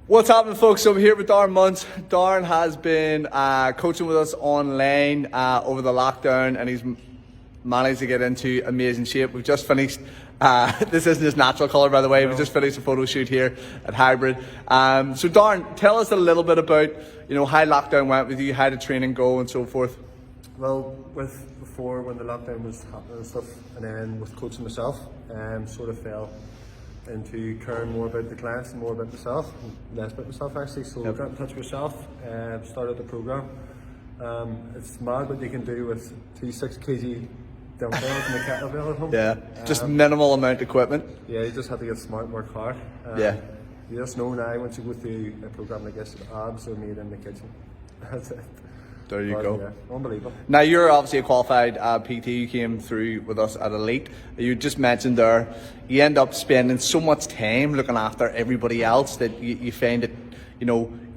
What's happening, folks? So I'm here with Darren Muntz. Darren has been coaching with us online over the lockdown, and he's managed to get into amazing shape. We've just finished, this isn't his natural colour, by the way, we just finished a photo shoot here at Hybrid. So Darren, tell us a little bit about, how lockdown went with you, how did training go and so forth. Well, before when the lockdown was happening and stuff, and then with coaching myself, sort of fell into caring more about the clients and more about myself, and less about myself actually. So I got in touch with myself, started the program. It's mad what you can do with 2 6 kg dumbbells and a kettlebell at home. Yeah, just minimal amount of equipment. Yeah, you just have to get smart and work hard. Yeah. You just know now once you go through a program like this, abs are made in the kitchen. That's it. There you go. Yeah, unbelievable. Now, you're obviously a qualified PT. You came through with us at Elite. You just mentioned there, you end up spending so much time looking after everybody else that you find that,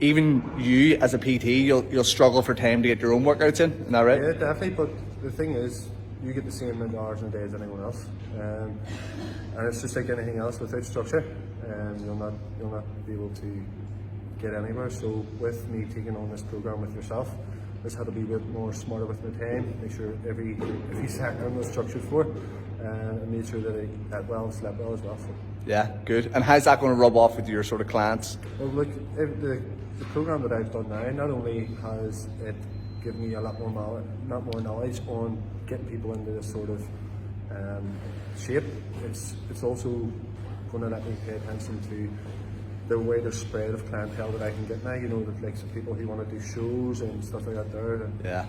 even you as a PT, you'll struggle for time to get your own workouts in. Isn't that right? Yeah, definitely. But the thing is, you get the same amount of hours in a day as anyone else. And it's just like anything else, without structure, you'll not be able to get anywhere. So with me taking on this program with yourself, just had to be a bit more smarter with my time, make sure every second was structured for, and made sure that I ate well and slept well as well. So. Yeah, good. And how's that going to rub off with your sort of clients? Well, look, the program that I've done now, not only has it given me a lot more knowledge on getting people into this sort of shape, it's also going to let me pay attention to the wider spread of clientele that I can get now. The likes of people who want to do shows and stuff like that there. And yeah.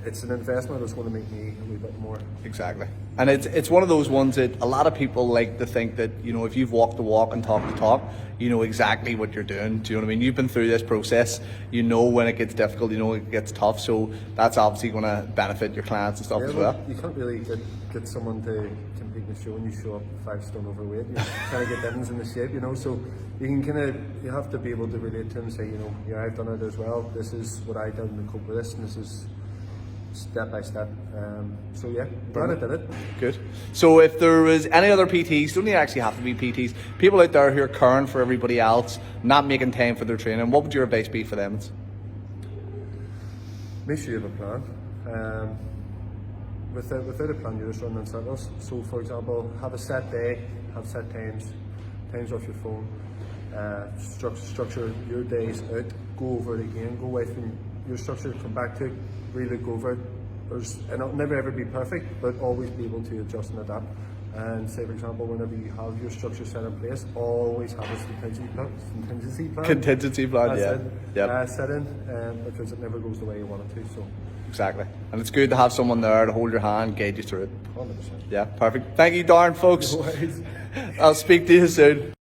It's an investment that's going to make me a wee bit more. Exactly. And it's one of those ones that a lot of people like to think that, if you've walked the walk and talked the talk, you know exactly what you're doing. Do you know what I mean? You've been through this process. You know when it gets difficult, it gets tough. So that's obviously going to benefit your clients and stuff as well. You can't really get someone to compete in the show and you show up 5 stone overweight. You kind of get them in the shape, so you can you have to be able to relate to them and say, yeah, I've done it as well. This is what I done to cope with this, and this is step by step. So yeah, glad I did it. Good. So if there was any other PTs, don't actually have to be PTs, people out there who are caring for everybody else, not making time for their training, what would your advice be for them? Make sure you have a plan. Without a plan, you're just running in circles. So for example, have a set day, have set times off your phone, structure your days out, go over it again, go away from your structure, come back to it, really go over it. And it'll never ever be perfect, but always be able to adjust and adapt. And say, for example, whenever you have your structure set in place, always have a contingency plan. Contingency plan, yeah. Yep. Set in, because it never goes the way you want it to. So. Exactly. And it's good to have someone there to hold your hand, guide you through it. 100%. Yeah, perfect. Thank you, Darren, folks. No worries. I'll speak to you soon.